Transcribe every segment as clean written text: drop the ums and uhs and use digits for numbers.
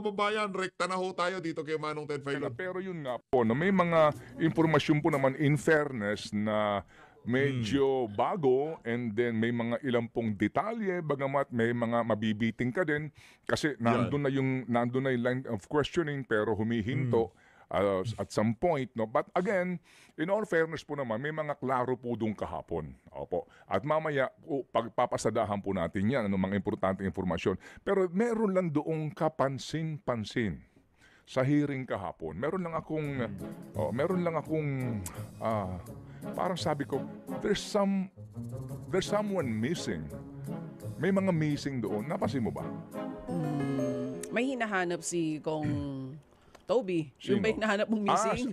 kababayan, rekta na ho tayo dito kay Manong Ted Filon. Pero yun nga po, no, may mga impormasyon po naman in fairness na medyo bago, and then may mga ilang pong detalye, bagamat may mga mabibiting ka din kasi nandun na yung line of questioning pero humihinto at some point, no. But again, in all fairness po naman, may mga klaro po doon kahapon. Opo. At mamaya pagpapasadahan po natin yan, ano, mga importanteng informasyon. Pero meron lang doong kapansin-pansin sa hearing kahapon. Meron lang akong parang sabi ko, there's someone missing. May mga missing doon. Napansin mo ba? May hinahanap si Kong Toby. Sino? Yung ba yung hinahanap mong missing?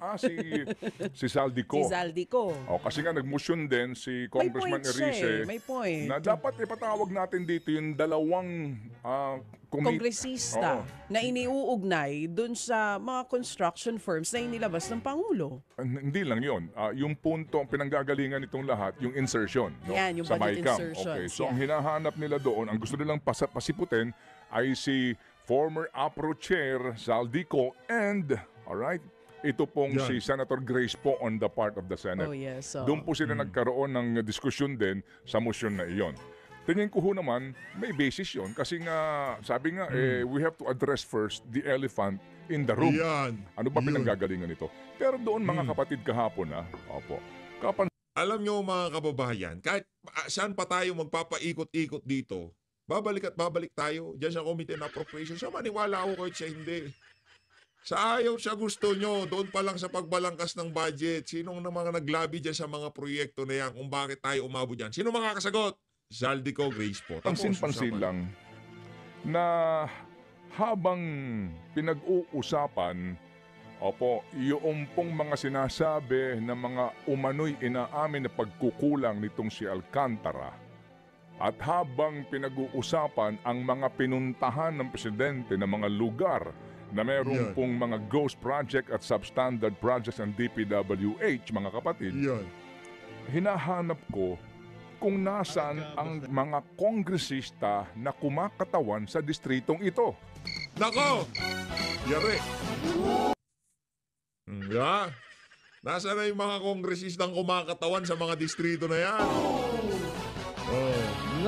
Si Zaldico. Si Zaldico. Kasi nga nag-motion din si Congressman Erice May point. na dapat ipatawag natin dito yung dalawang kongresista na iniuugnay dun sa mga construction firms na inilabas ng Pangulo. Hindi lang yun. Yung punto, ang pinanggagalingan nitong lahat, yung insertion. No? Yan, yung sa budget MyCam. insertions. Okay. So ang hinahanap nila doon, ang gusto nilang pasiputin ay si former APRO Chair Zaldico and, alright, ito pong si Senator Grace po on the part of the Senate. Oh, yes. Doon po sila nagkaroon ng diskusyon din sa motion na iyon. Tingin ko ho naman, may basis yun kasi nga, sabi nga, we have to address first the elephant in the room. Ano ba pinanggagalingan nito? Pero doon mga kapatid kahapon Alam nyo mga kababayan, kahit saan pa tayo magpapaikot-ikot dito, babalik at babalik tayo dyan sa Committee on Appropriations. So maniwala ako kahit siya hindi. Sa ayaw siya gusto nyo, doon pa lang sa pagbalangkas ng budget, sinong na mga naglabi dyan sa mga proyekto na yan kung bakit tayo umabot dyan? Sino makakasagot? Zaldico, Grace po. Pansin-pansin lang na habang pinag-uusapan, yung pong mga sinasabi na mga umano'y inaamin na pagkukulang nitong si Alcantara, at habang pinag-uusapan ang mga pinuntahan ng presidente ng mga lugar na mayroong pong mga ghost project at substandard projects ng DPWH, mga kapatid, hinahanap ko kung nasaan ang mga kongresista na kumakatawan sa distritong ito. Nako! Yari! Nasaan na yung mga kongresistang kumakatawan sa mga distrito na yan?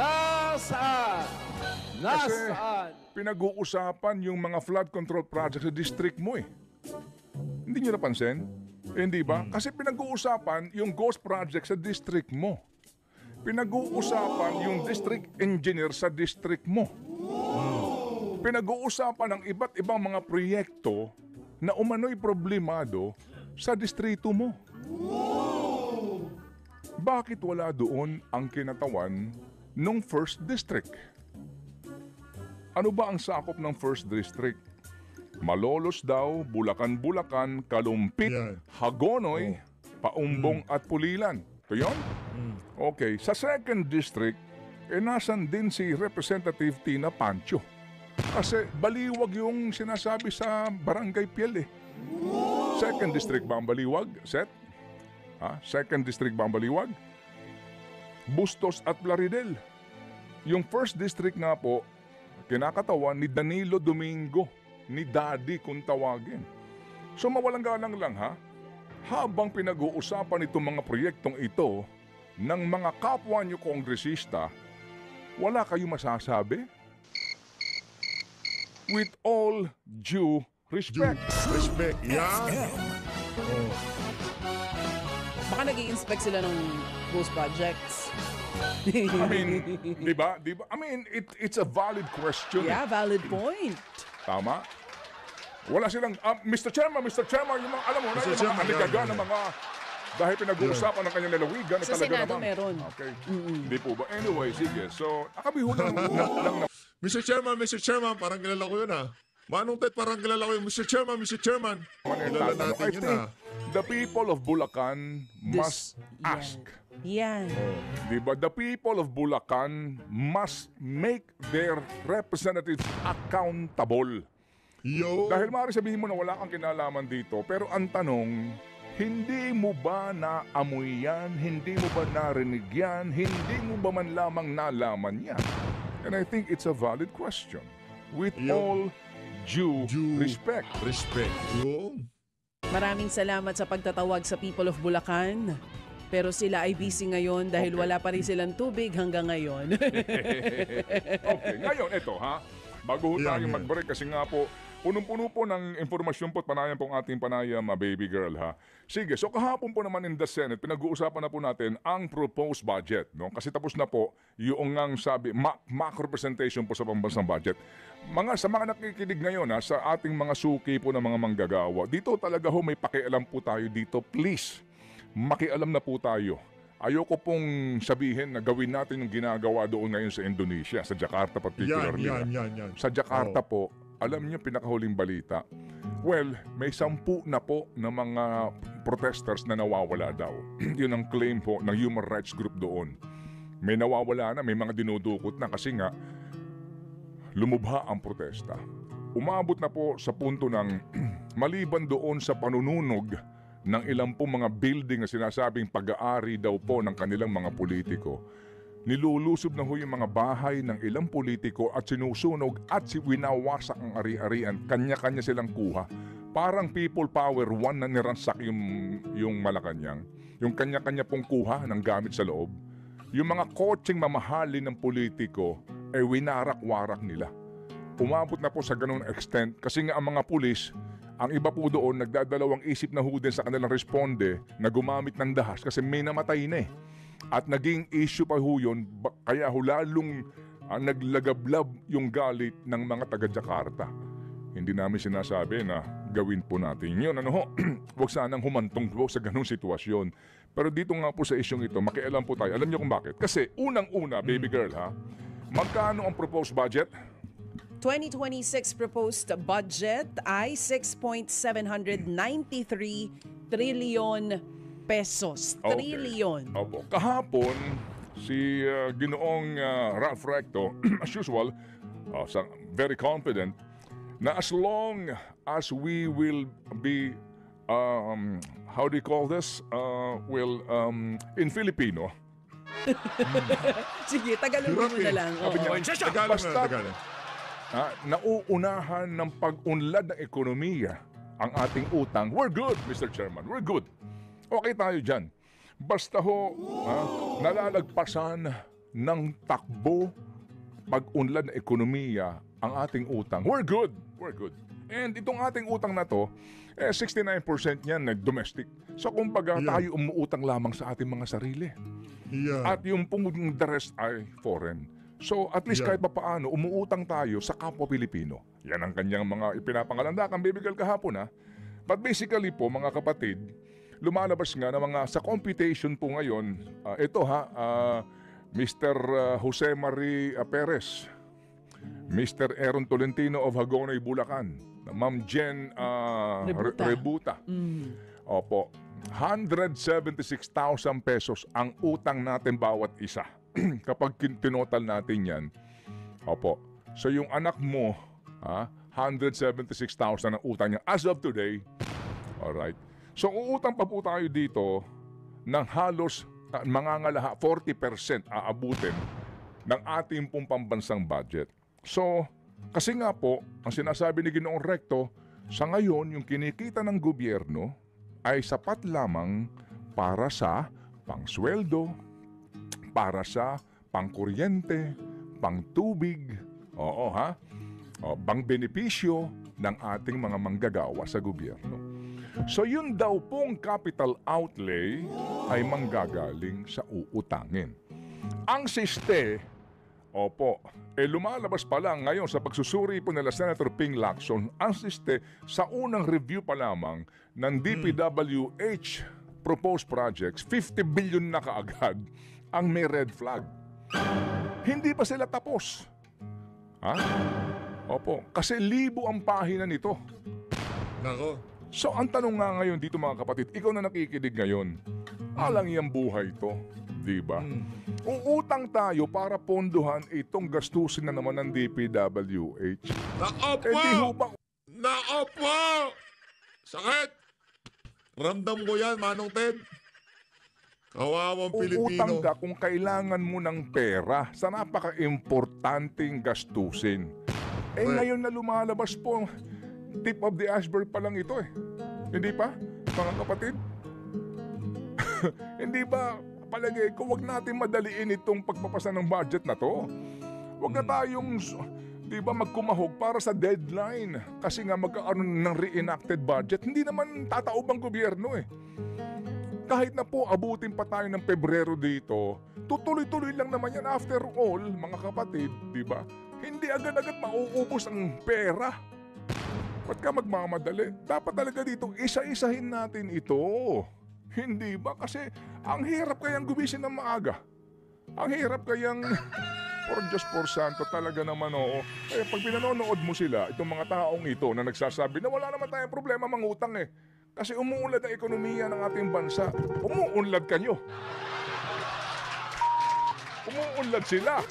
Nasaan? Pinag-uusapan yung mga flood control project sa district mo eh. Hindi nyo napansin? Hindi ba? Kasi pinag-uusapan yung ghost project sa district mo. Pinag-uusapan yung district engineer sa district mo. Pinag-uusapan ng iba't ibang mga proyekto na umano'y problemado sa distrito mo. Bakit wala doon ang kinatawan ng first district? Ano ba ang sakop ng first district? Malolos daw, Bulacan-Bulacan, Kalumpit, Hagonoy, Paumbong at Pulilan. Ito yun? Okay, sa second district, nasan din si Representative Tina Pancho. Kasi baliwag yung sinasabi sa Barangay Piel eh. Second district ba ang baliwag, Seth? Second district ba ang baliwag? Bustos at Plaridel. Yung first district nga po, kinakatawan ni Danilo Domingo, ni Daddy kung tawagin. So mawalang galang lang habang pinag-uusapan itong mga proyektong ito ng mga kapwa nyo kongresista, wala kayo masasabi? With all due respect. Respect, Baka nag-i-inspect sila ng ghost projects. I mean, di ba? I mean, it's a valid question. Yeah, valid point. Tama? Wala silang, Mr. Chairman, yung mga, alam mo na, yung mga aligaga ng mga, dahil pinag-uusapan ng kanyang lalawigan, Sa Senado meron. Okay. Hindi po ba? Anyway, sige. So, nakabiho lang na. Mr. Chairman, parang kilala ko yun Manong Ted, parang kilala ko yun. Mr. Chairman. Kilala natin yun The people of Bulacan must ask. Yan. Diba? The people of Bulacan must make their representatives accountable. Dahil maaari sabihin mo na wala kang kinalaman dito, pero ang tanong, hindi mo ba naamoy yan? Hindi mo ba narinig yan? Hindi mo ba man lamang nalaman yan? And I think it's a valid question. With all due respect. Respect. Yung. Maraming salamat sa pagtatawag sa People of Bulacan. Pero sila ay busy ngayon dahil Okay. wala pa rin silang tubig hanggang ngayon. Okay, ngayon ito ha. Bago ho Yan, tayo yan. mag-break kasi nga po, punong-puno po ng informasyon po at panayam pong ating panayam, baby girl ha. Sige, so kahapon po naman in the Senate, pinag-uusapan na po natin ang proposed budget. No? Kasi tapos na po yung ang sabi, macro presentation po sa pambansang budget. Sa mga nakikinig ngayon ha, sa ating mga suki po ng mga manggagawa, dito talaga ho may pakialam po tayo dito. Please, makialam na po tayo. Ayoko pong sabihin na gawin natin yung ginagawa doon ngayon sa Indonesia, sa Jakarta particularly. Yan. Sa Jakarta po, alam niyo pinakahuling balita. Well, may 10 na po na mga protesters na nawawala daw. Yun ang claim po ng human rights group doon. May nawawala na, may mga dinudukot na kasi nga lumubha ang protesta. Umabot na po sa punto ng maliban doon sa panununog ng ilang po mga building na sinasabing pag-aari daw po ng kanilang mga politiko. Nilulusob na ho yung mga bahay ng ilang politiko at sinusunog at winawasak ang ari-arian. Kanya-kanya silang kuha. Parang people power one na niransak yung Malacanang. Yung kanya-kanya pong kuha ng gamit sa loob. Yung mga kotseng mamahalin ng politiko ay winarak-warak nila. Umabot na po sa ganung extent kasi nga ang mga pulis, ang iba po doon nagdadalawang isip na ho din sa kanilang responde na gumamit ng dahas kasi may namatay na eh. At naging issue pa ho yun, kaya ho lalong naglagablab yung galit ng mga taga-Jakarta. Hindi namin sinasabi na gawin po natin yun. Ano ho? Huwag sanang humantong po sa ganung sitwasyon. Pero dito nga po sa isyong ito, makialam po tayo. Alam niyo kung bakit? Kasi unang-una, baby girl ha, magkano ang proposed budget? 2026 proposed budget ay 6.793 trillion pesos. Okay. Trillion. Opo. Kahapon, si Ginoong Ralph Recto, as usual, very confident na as long as we will be, how do you call this? In Filipino, Sige, Tagalogin mo na lang. Sabi niya, Oo. Tagalog Basta- na, Tagalog. nauunahan ng pag-unlad ng ekonomiya ang ating utang. We're good, Mr. Chairman. We're good. Okay tayo dyan. Basta ho, nalalagpasan ng takbo pag-unlad ng ekonomiya ang ating utang. We're good. We're good. And itong ating utang na to, 69% yan na domestic. So kumbaga Yeah. tayo umuutang lamang sa ating mga sarili. Yeah. At yung pong the rest ay foreign. So at least Yeah. kahit papaano, umuutang tayo sa kapwa Pilipino. Yan ang kanyang mga ipinapangalandakan, baby girl, kahapon ha. But basically po mga kapatid, lumalabas nga na mga sa computation po ngayon, ito ha, Mr. Jose Marie Perez, Mr. Aaron Tolentino of Hagonoy, Bulacan, Ma'am Jen Rebuta. Rebuta. Opo, 176,000 pesos ang utang natin bawat isa. Kapag tinotal natin yan, opo. So yung anak mo, 176,000 ang utang niya as of today. Alright. So uutang pa po tayo dito ng halos mangangalaha 40% aabutin ng ating pong pambansang budget. So, kasi nga po, ang sinasabi ni Ginoong Recto, sa ngayon yung kinikita ng gobyerno ay sapat lamang para sa pangsweldo, para sa pangkuryente, pangtubig, pangbenepisyo ng ating mga manggagawa sa gobyerno. So yun daw pong capital outlay ay manggagaling sa uutangin. Ang siste, lumalabas pa lang ngayon sa pagsusuri po nila Senator Ping Lacson, ang siste sa unang review pa lamang ng DPWH proposed projects, 50 billion na kaagad ang may red flag. Hindi pa sila tapos. Kasi libo ang pahina nito. Nako. So ang tanong nga ngayon dito mga kapatid, ikaw na nakikinig ngayon, alang yung buhay to, di ba? Uutang tayo para pondohan itong gastusin na naman ng DPWH. Naopo! Di ho ba? Naopo! Sakit! Ramdam ko yan, Manong Ted. Kawawang Uutang Pilipino. ka kung kailangan mo ng pera sa napaka-importanting gastusin. Ngayon na lumalabas po, tip of the iceberg pa lang ito eh. Hindi pa, mga kapatid? Hindi ba, palagay ko, wag natin madaliin itong pagpapasa ng budget na to. Wag na tayong, di ba, magkumahog para sa deadline. Kasi nga magkakaroon ng reenacted budget, hindi naman tataob ang gobyerno eh. Kahit na po abutin pa tayo ng Pebrero dito, tutuloy-tuloy lang naman yan after all, mga kapatid, di ba? Hindi agad-agad mauubos ang pera. Ba't ka magmamadali? Dapat talaga dito, isa-isahin natin ito. Hindi ba? Kasi ang hirap kayang gumising ng maaga. Ang hirap kayang, for Diyos por Santo, talaga naman oo. Kaya pag pinanonood mo sila, itong mga taong ito na nagsasabi na wala naman tayong problema mangutang eh. Kasi umuunlad ang ekonomiya ng ating bansa. Umuunlad kanyo. Umuunlad sila.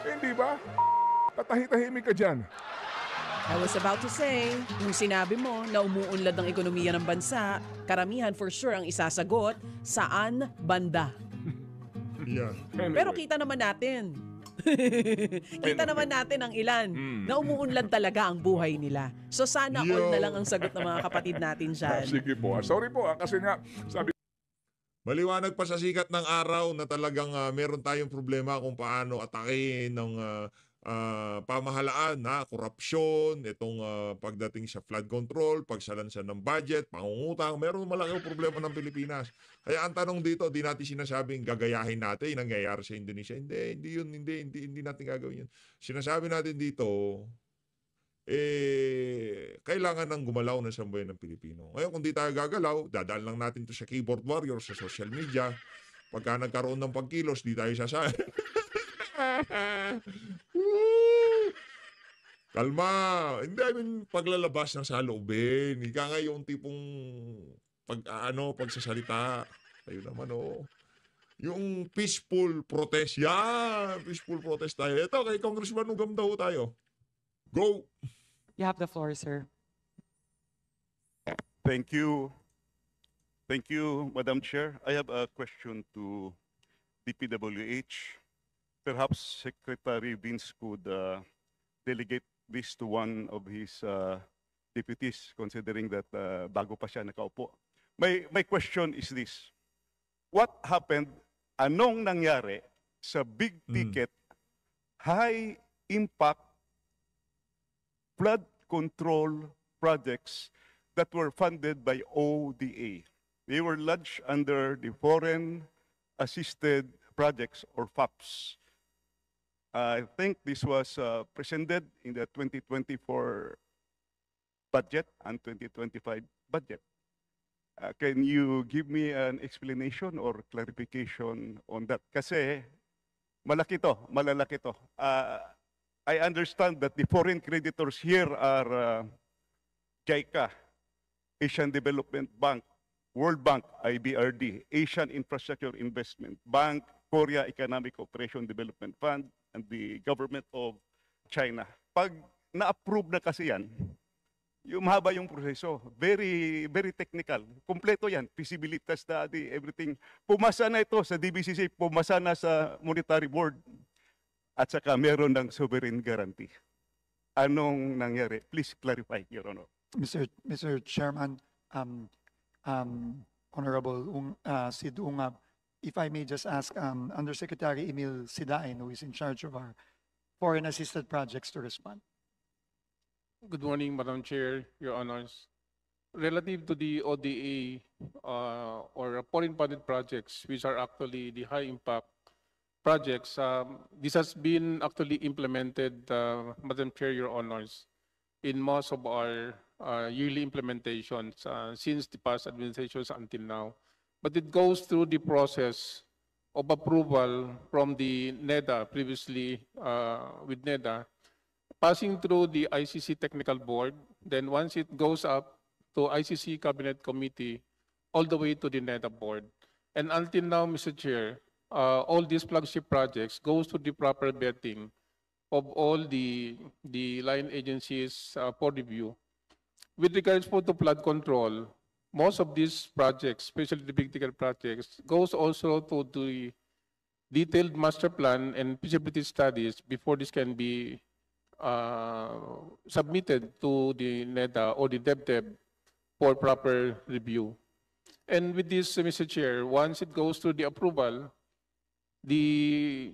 Hindi ba? Tatahitahimik ka dyan. I was about to say, nung sinabi mo na umuunlad ng ekonomiya ng bansa, karamihan for sure ang isasagot, saan banda? Yeah. Pero kita naman natin. Kita naman natin ang ilan na umuunlad talaga ang buhay nila. So sana all na lang ang sagot ng mga kapatid natin dyan. Sige po. Sorry po kasi nga sabi Maliwanag pa sa sikat ng araw na talagang meron tayong problema kung paano atakin ng pamahalaan na korupsyon, itong pagdating sa flood control, pagsalansan ng budget, pangungutang, meron malaking problema ng Pilipinas. Kaya ang tanong dito, di natin sinasabing gagayahin natin yung nangyayari sa Indonesia. Hindi natin gagawin yun. Sinasabi natin dito, kailangan ng gumalaw ng sambayan ng Pilipino. Ngayon, kung di tayo gagalaw, dadaan lang natin to sa keyboard warrior sa social media. Pagka nagkaroon ng pagkilos, di tayo sasaya. Kalma. Hindi, paglalabas ng saloobin. Ika nga yung tipong pagsasalita. Tayo naman, yung peaceful protest. Yan, peaceful protest tayo. Ito, kay Congressman Ugam daw tayo. Go! You have the floor, sir. Thank you. Thank you, Madam Chair. I have a question to DPWH. Perhaps Secretary Vince could delegate this to one of his deputies, considering that bago pa siya nakaupo. My question is this. What happened, anong nangyari sa big ticket, high impact flood control projects that were funded by ODA? They were lodged under the Foreign Assisted Projects or FAPs. I think this was presented in the 2024 budget and 2025 budget. Can you give me an explanation or clarification on that? Kasi malalaki to. I understand that the foreign creditors here are JICA, Asian Development Bank, World Bank, IBRD, Asian Infrastructure Investment Bank, Korea Economic Cooperation Development Fund, and the government of China. Pag na-approve na kasi yan, yung mahaba yung proseso, very, very technical. Kompleto yan, feasibility study, everything. Pumasa na ito sa DBCC, pumasa na sa Monetary Board, at saka meron ng sovereign guarantee. Anong nangyari? Please clarify, Your Honor. Mr. Chairman, Honorable Sid Ungab, if I may just ask Undersecretary Emil Sidain, who is in charge of our foreign assisted projects, to respond. Good morning, Madam Chair, Your Honors. Relative to the ODA or foreign funded projects, which are actually the high impact projects, this has been actually implemented, Madam Chair, Your Honors, in most of our yearly implementations since the past administrations until now. But it goes through the process of approval from the NEDA, previously with NEDA, passing through the ICC Technical Board, then once it goes up to ICC Cabinet Committee, all the way to the NEDA Board. And until now, Mr. Chair, all these flagship projects goes to the proper vetting of all the line agencies for review. With regards to flood control, most of these projects, especially the big ticket projects, goes also to the detailed master plan and feasibility studies before this can be submitted to the NEDA or the DepDep for proper review. And with this, Mr. Chair, once it goes through the approval, the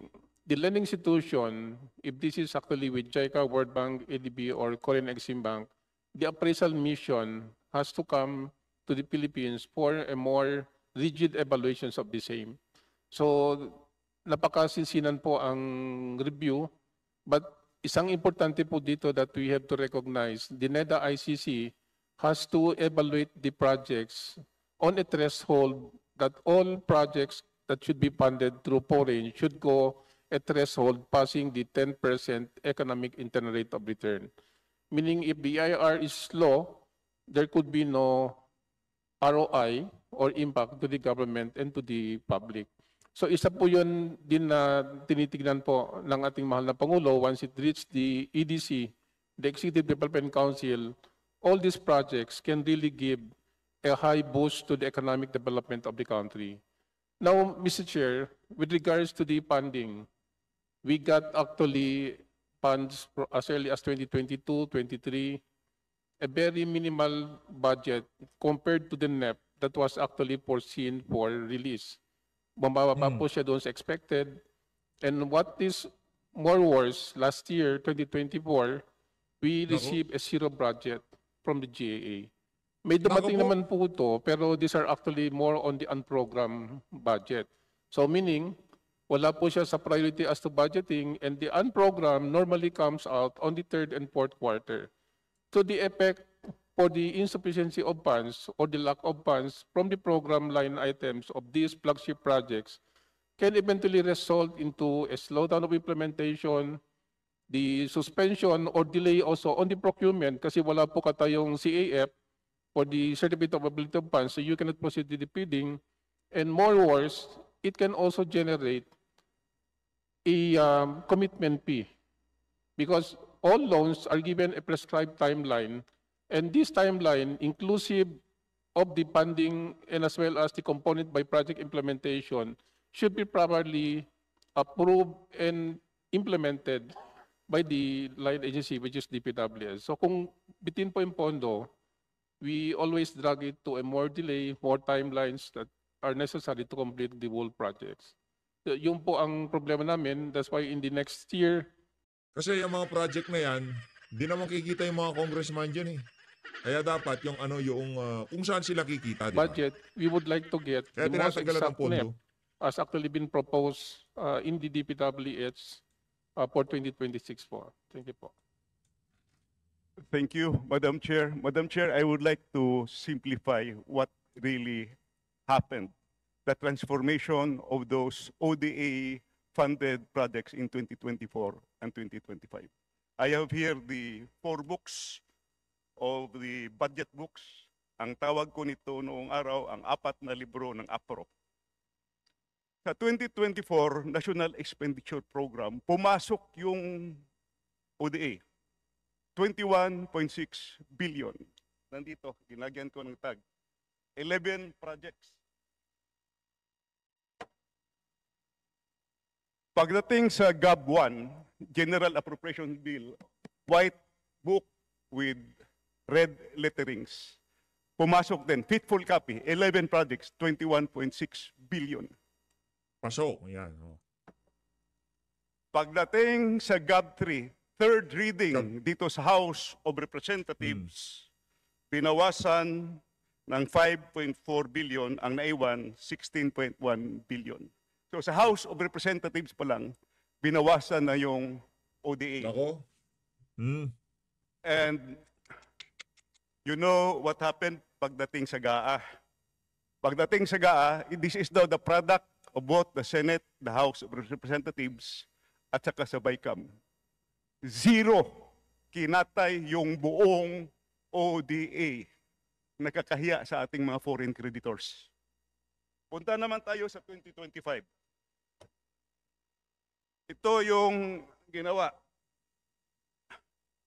lending institution, if this is actually with JICA, World Bank, ADB, or Korean Exim Bank, the appraisal mission has to come to the Philippines for a more rigid evaluations of the same. So, napakasinsinan po ang review, but isang importante po dito that we have to recognize, the NEDA ICC has to evaluate the projects on a threshold that all projects that should be funded through foreign should go a threshold passing the 10% economic internal rate of return. Meaning if the IR is low, there could be no ROI or impact to the government and to the public. So isa po yun din na tinitignan po ng ating mahal na Pangulo once it reaches the EDC, the Executive Development Council, all these projects can really give a high boost to the economic development of the country. Now, Mr. Chair, with regards to the funding, we got actually funds as early as 2022, 23, a very minimal budget compared to the NEP that was actually foreseen for release. Bumababa po siya doon sa expected. And what is more worse, last year, 2024, we received a zero budget from the GAA. May dumating naman po ito, pero these are actually more on the unprogrammed budget. So meaning, wala po siya sa priority as to budgeting, and the unprogrammed normally comes out on the third and fourth quarter. So the effect for the insufficiency of funds or the lack of funds from the program line items of these flagship projects can eventually result into a slowdown of implementation, the suspension or delay also on the procurement kasi wala po katayong CAF for the certificate of ability of funds, so you cannot proceed with the bidding. And more worse, it can also generate a commitment fee because all loans are given a prescribed timeline, and this timeline, inclusive of the funding and as well as the component by project implementation, should be properly approved and implemented by the line agency, which is DPWS. So kung bitin po yung pondo, we always drag it to a more delay, more timelines that are necessary to complete the whole projects. So, yun po ang problema namin. That's why in the next year, Kasi yung mga project na yan, di naman kikita yung mga congressman dyan eh. Kaya dapat yung kung saan sila kikita, di ba? budget, we would like to get Kaya the most tinatanggalan ng exact pondo. NEP as actually been proposed in the DPWH for 2026 po. Thank you po. Thank you, Madam Chair. Madam Chair, I would like to simplify what really happened. The transformation of those ODA-funded projects in 2024 and 2025. I have here the 4 books of the budget books. Ang tawag ko nito noong araw, ang 4 na libro ng APRO. Sa 2024 National Expenditure Program, pumasok yung ODA. 21.6 billion. Nandito, ginagyan ko ng tag. 11 projects. Pagdating sa GAB 1, General Appropriation Bill, white book with red letterings. Pumasok din, fitful copy, 11 projects, 21.6 billion. Pasok. Yan. Oh. Pagdating sa GAB 3, third reading dito sa House of Representatives, binawasan ng 5.4 billion, ang naiwan 16.1 billion. So sa House of Representatives pa lang, binawasan na yung ODA. Ako? And you know what happened pagdating sa GAA? Pagdating sa GAA, this is now the product of both the Senate, the House of Representatives, at saka sa BICAM. Zero kinatay yung buong ODA. Nakakahiya sa ating mga foreign creditors. Punta naman tayo sa 2025. Ito yung ginawa.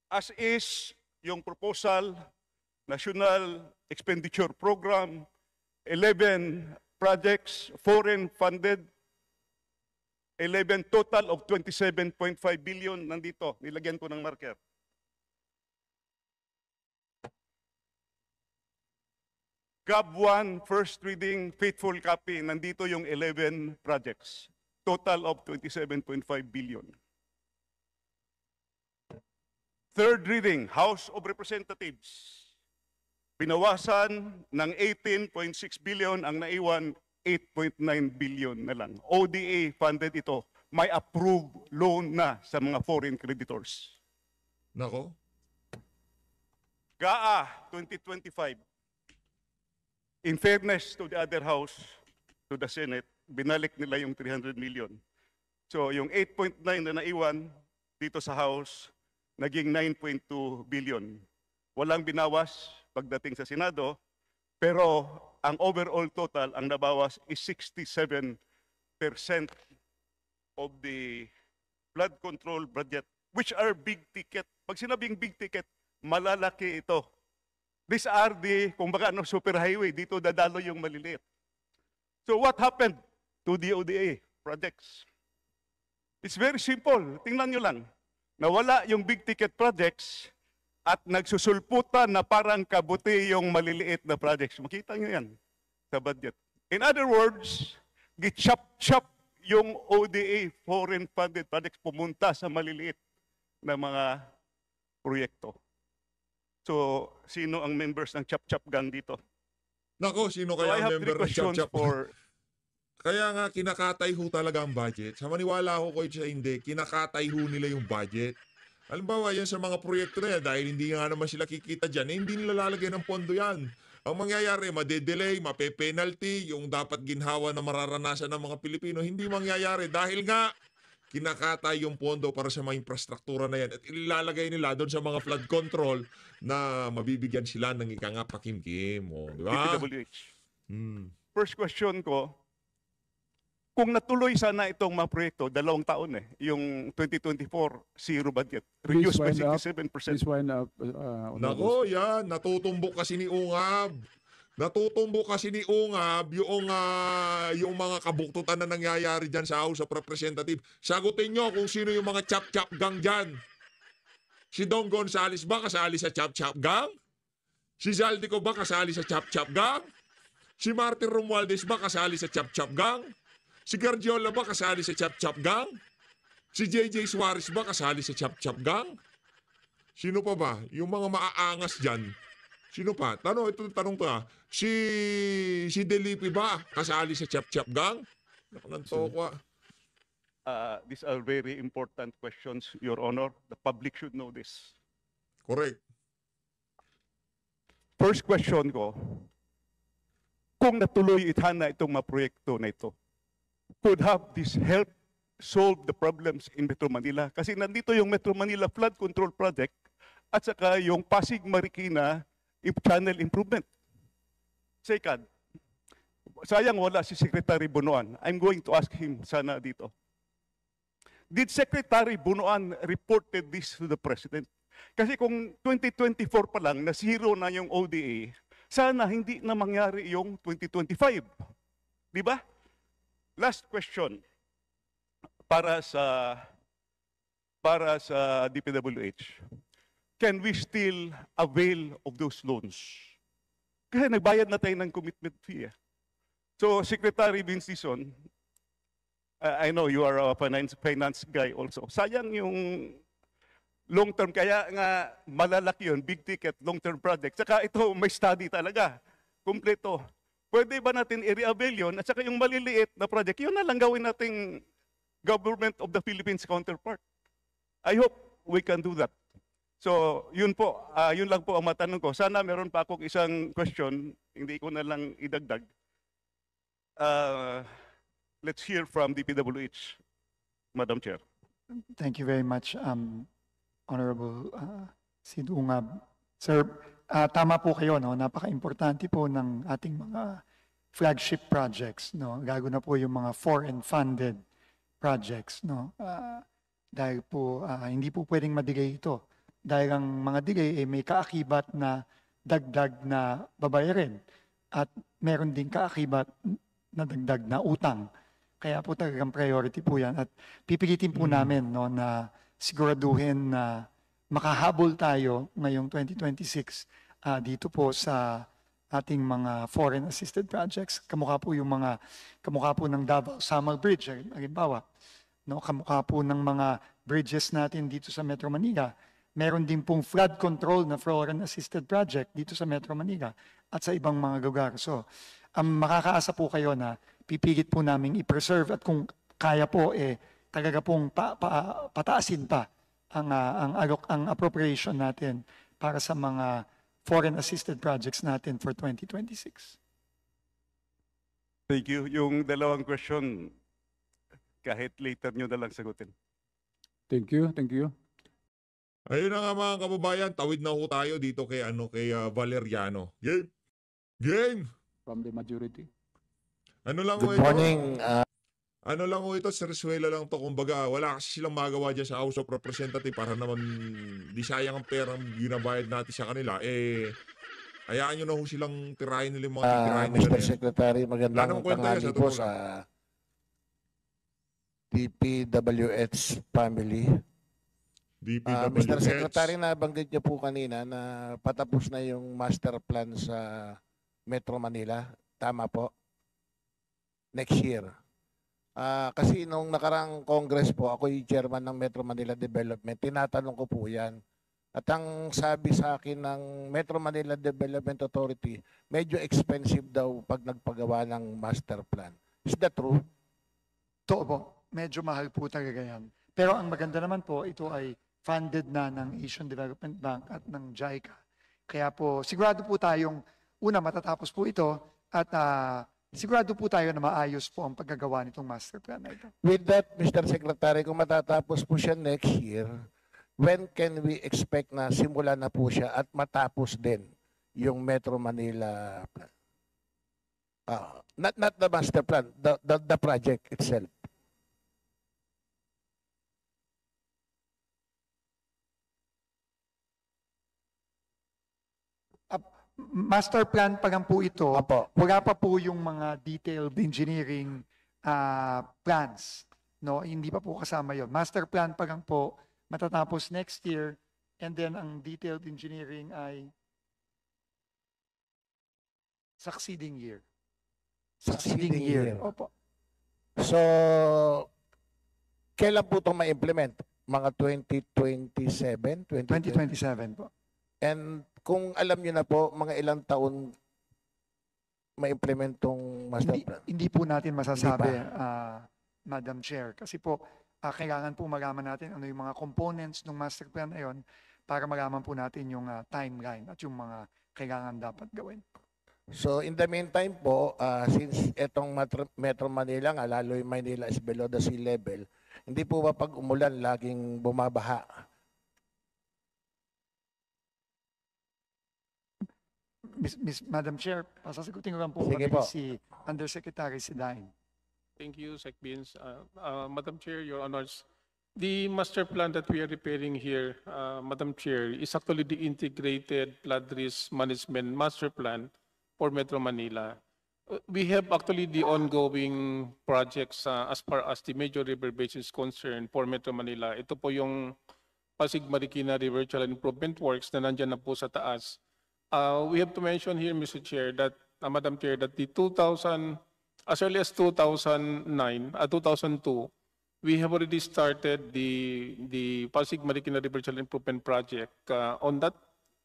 As is, yung proposal, National Expenditure Program, 11 projects, foreign funded, 11 total of 27.5 billion nandito. Nilagyan ko ng marker. GAB 1, first reading, faithful copy. Nandito yung 11 projects. Total of 27.5 billion. Third reading, House of Representatives. Binawasan ng 18.6 billion, ang naiwan 8.9 billion na lang. ODA funded ito. May approved loan na sa mga foreign creditors. Nako. GAA 2025. In fairness to the other house, to the Senate, binalik nila yung 300 million. So yung 8.9 na naiwan dito sa House, naging 9.2 billion. Walang binawas pagdating sa Senado, pero ang overall total, ang nabawas is 67% of the flood control budget, which are big ticket. Pag sinabing big ticket, malalaki ito. These are the, kumbaga, superhighway. Dito dadalo yung maliliit. So what happened to the ODA projects? It's very simple. Tingnan nyo lang. Nawala yung big ticket projects at nagsusulputan na parang kabuti yung maliliit na projects. Makita nyo yan sa budget. In other words, gi-chop-chop yung ODA foreign funded projects pumunta sa maliliit na mga proyekto. So, sino ang members ng Chop-Chop Gang dito? Nako, sino So, kaya I ang have member three ng questions Chop-Chop? for... Kaya nga, kinakatay ho talaga ang budget. Sa maniwala ho ko sa hindi, kinakatay ho nila yung budget. Halimbawa, yan sa mga proyekto na yan, dahil hindi nga naman sila kikita dyan, hindi nila lalagay ng pondo yan. Ang mangyayari, madedelay, mape-penalty, yung dapat ginhawa na mararanasan ng mga Pilipino, hindi mangyayari. Dahil nga, kinakatay yung pondo para sa mga infrastruktura na yan at ilalagay nila doon sa mga flood control na mabibigyan sila ng ika nga pakimkim. O, di ba? DPWH. Hmm. First question ko, kung natuloy sana itong mga proyekto, 2 taon Yung 2024, zero budget. Please Reduced by wind up. 67%. Please wind up. Nako, yan. Natutumbok kasi ni Ungab. Natutumbok kasi ni Ungab yung mga kabuktutan na nangyayari dyan sa House of Representatives. Sagutin nyo kung sino yung mga chop-chop gang dyan. Si Don Gonzales ba kasali sa chop-chop gang? Si Zaldico ba kasali sa chop-chop gang? Si Martin Romualdez ba kasali sa chop-chop gang? Si Gargiola ba kasali sa chop-chop gang? Si JJ Suarez ba kasali sa chop-chop gang? Sino pa ba? Yung mga maaangas dyan. Sino pa? Ito tanong to Si Delipi ba kasali sa chop-chop gang? Nakanantokwa. These are very important questions, Your Honor. The public should know this. Correct. First question ko, kung natuloy itana itong mga proyekto na ito, could have this help solve the problems in Metro Manila? Kasi nandito yung Metro Manila Flood Control Project at saka yung Pasig Marikina Channel Improvement. Second, sayang wala si Secretary Bunuan. I'm going to ask him sana dito. Did Secretary Bunuan reported this to the President? Kasi kung 2024 pa lang, na zero na yung ODA, sana hindi na mangyari yung 2025. Di ba? Last question para sa DPWH. Can we still avail of those loans? Kasi nagbayad na tayo ng commitment fee. So, Secretary Vince Dizon, I know you are a finance guy also. Sayang yung long-term, kaya nga malalaki yun, big ticket, long-term project. Saka ito, may study talaga, kumpleto. Pwede ba natin i-reavail yun? At saka yung maliliit na project, yun na lang gawin nating Government of the Philippines counterpart. I hope we can do that. So, yun po, yun lang po ang matanong ko. Sana meron pa akong isang question, hindi ko na lang idagdag. Let's hear from DPWH, Madam Chair. Thank you very much, Honorable Sid Ungab. Sir, tama po kayo, no? Napaka-importante po ng ating mga flagship projects, no? Gago na po yung mga foreign funded projects, no? Dahil po hindi po pwedeng madigay ito. Dahil ang mga digay may kaakibat na dagdag na babayarin at meron din kaakibat na dagdag na utang Kaya po talagang priority po yan. At pipilitin po namin no, na siguraduhin na makahabol tayo ngayong 2026 dito po sa ating mga foreign assisted projects. Kamukha po ng Davao Summer Bridge, halimbawa. No, kamukha po ng mga bridges natin dito sa Metro Manila. Meron din pong flood control na foreign assisted project dito sa Metro Manila at sa ibang mga lugar. So, makakaasa po kayo na pipilit po namin i-preserve at kung kaya po, talaga pong pataasin pa ang appropriation natin para sa mga foreign assisted projects natin for 2026. Thank you. Yung dalawang question, kahit later nyo na lang sagutin. Thank you, thank you. Ayun na nga mga kababayan, tawid na ho tayo dito kay Valeriano. Game! Game! From the majority. Ano lang ho Good ito? morning. Ano lang ho ito, Sersuela lang to. Kumbaga, wala kasi silang magawa dyan sa House of Representatives para naman di sayang ang perang ginabayad natin sa kanila. Hayaan nyo na ho silang tirahin nila yung mga titirahin nila. Mr. Secretary, magandang Anong kwento yan tanghali sa po totoo sa DPWH family. DPWH. Mr. Secretary, nabanggit niyo po kanina na patapos na yung master plan sa Metro Manila. Tama po? Next year. Kasi nung nakarang Congress po, ako yung chairman ng Metro Manila Development. Tinatanong ko po yan. At ang sabi sa akin ng Metro Manila Development Authority, medyo expensive daw pag nagpagawa ng master plan. Is that true? Totoo po, medyo mahal po talaga yan. Pero ang maganda naman po, ito ay funded na ng Asian Development Bank at ng JICA. Kaya po, sigurado po tayong, una, matatapos po ito at sigurado po tayo na maayos po ang paggagawa nitong master plan na ito. With that, Mr. Secretary, kung matatapos po siya next year, when can we expect na simula na po siya at matapos din yung Metro Manila plan? Not the master plan, the project itself. Master plan pa lang po ito. Apo. Wala pa po yung mga detailed engineering plans. No, hindi pa po kasama yon. Master plan pa lang po matatapos next year and then ang detailed engineering ay succeeding year. Succeeding year. Opo. So, kailan po itong ma-implement? Mga 2027? 2027 po. And kung alam niyo na po, mga ilang taon ma-implement tong master plan? Hindi po natin masasabi, Hindi Madam Chair. Kasi po, kailangan po malaman natin ano yung mga components ng master plan na yun para malaman po natin yung timeline at yung mga kailangan dapat gawin. So in the meantime po, since itong Metro Manila nga, lalo yung Manila is below the sea level, hindi po ba pag umulan laging bumabaha? Madam Chair, sasagutin ko lang po Sige po. si Undersecretary Sidain. Thank you, Sec. Beans. Madam Chair, Your Honors, the master plan that we are preparing here, Madam Chair, is actually the integrated flood risk management master plan for Metro Manila. We have actually the ongoing projects as far as the major river basin is concerned for Metro Manila. Ito po yung Pasig Marikina River Channel Improvement Works na nandyan na po sa taas. We have to mention here, Mr. Chair, that, Madam Chair, that the 2000, as early as 2002, we have already started the Pasig Marikina River Channel Improvement Project. On that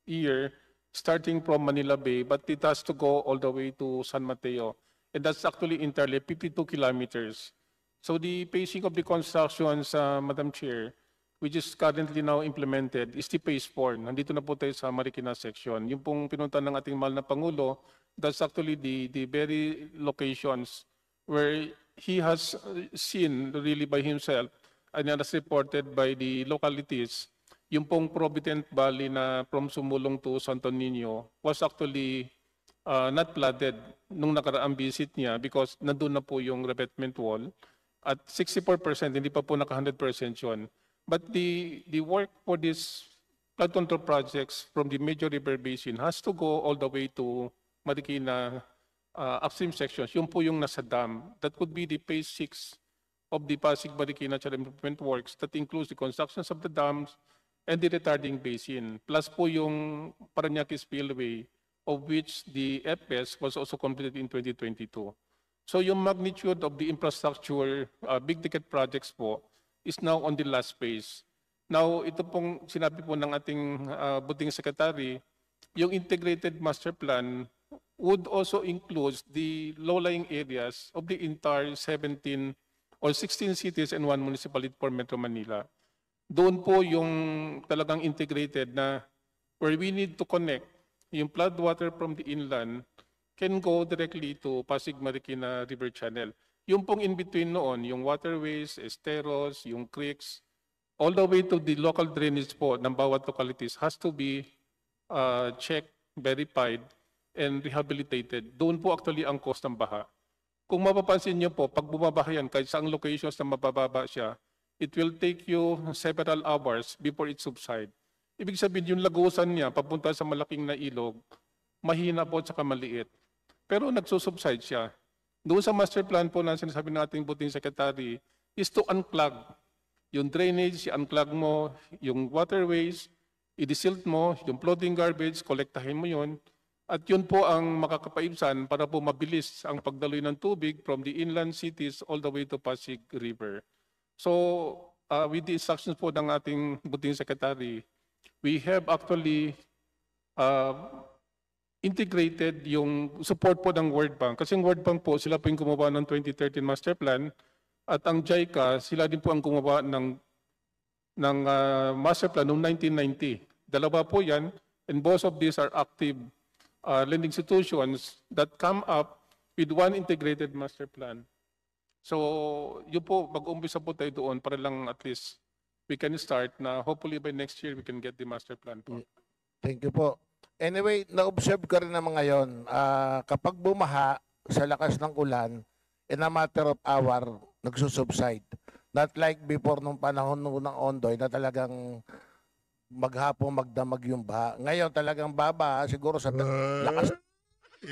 year, starting from Manila Bay, but it has to go all the way to San Mateo. And that's actually entirely 52 kilometers. So the pacing of the constructions, Madam Chair, which is currently now implemented, is the phase 4. Nandito na po tayo sa Marikina section. Yung pong pinunta ng ating mahal na Pangulo, that's actually the very locations where he has seen really by himself and as reported by the localities, yung pong Provident Valley na from Sumulong to Santo Niño was actually not flooded nung nakaraang visit niya because nandun na po yung revetment wall. At 64%, hindi pa po naka 100% yun. But the work for these flood control projects from the major river basin has to go all the way to Marikina upstream sections, yun po yung nasa dam. That could be the phase 6 of the Pasig Marikina Natural Improvement Works that includes the constructions of the dams and the retarding basin. Plus po yung Parañaque Spillway, of which the FS was also completed in 2022. So yung magnitude of the infrastructure, big ticket projects po, is now on the last phase. Now, ito pong sinabi po ng ating buting secretary, yung integrated master plan would also include the low-lying areas of the entire 17 or 16 cities and 1 municipality for Metro Manila. Doon po yung talagang integrated na where we need to connect yung flood water from the inland can go directly to Pasig Marikina River Channel. Yung pong in-between noon, yung waterways, esteros, yung creeks, all the way to the local drainage po ng bawat localities has to be checked, verified, and rehabilitated. Doon po actually ang cost ng baha. Kung mapapansin niyo po, pag bumabaha yan, kahit saang locations na mabababa siya, it will take you several hours before it subside. Ibig sabihin, yung lagusan niya, papunta sa malaking na ilog, mahina po at saka maliit. Pero nagsusubside siya. Doon sa master plan po na sinasabi ng ating buting secretary is to unclog yung drainage, i-unclog mo yung waterways, i-desilt mo, yung floating garbage, kolektahin mo yun. At yun po ang makakapaibsan para po mabilis ang pagdaloy ng tubig from the inland cities all the way to Pasig River. So, with the instructions po ng ating buting secretary, we have actually integrated yung support po ng World Bank. Kasi yung World Bank po, sila po yung gumawa ng 2013 Master Plan at ang JICA, sila din po ang gumawa ng Master Plan noong 1990. Dalawa po yan, and both of these are active lending institutions that come up with one integrated master plan. So, yun po, mag-umpisa po tayo doon para lang at least we can start na hopefully by next year we can get the master plan po. Thank you po. Anyway, na-observe ka rin naman ngayon, kapag bumaha sa lakas ng ulan, in a matter of hour, nagsusubside. Not like before nung panahon ng Ondoy na talagang maghapong magdamag yung baha. Ngayon talagang baba, siguro sa lakas.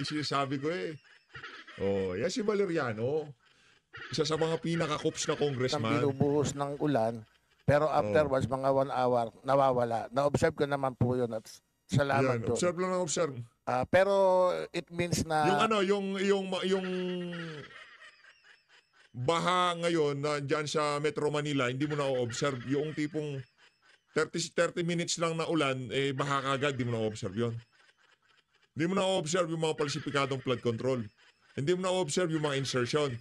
Sinasabi ko eh. Oh, yan si Valeriano. Isa sa mga pinaka-cops na Ng congressman. binubuhos ng ulan. Pero afterwards, mga 1 hour, nawawala. Na-observe ko naman po yun at salamat Yan, doon. observe lang ng observe. Pero it means na... Yung baha ngayon na dyan sa Metro Manila, hindi mo na-observe. Yung tipong 30 minutes lang na ulan, eh baha kagad, hindi mo na-observe yun. Hindi mo na-observe yung mga palsipikadong flood control. Hindi mo na-observe yung mga insertion.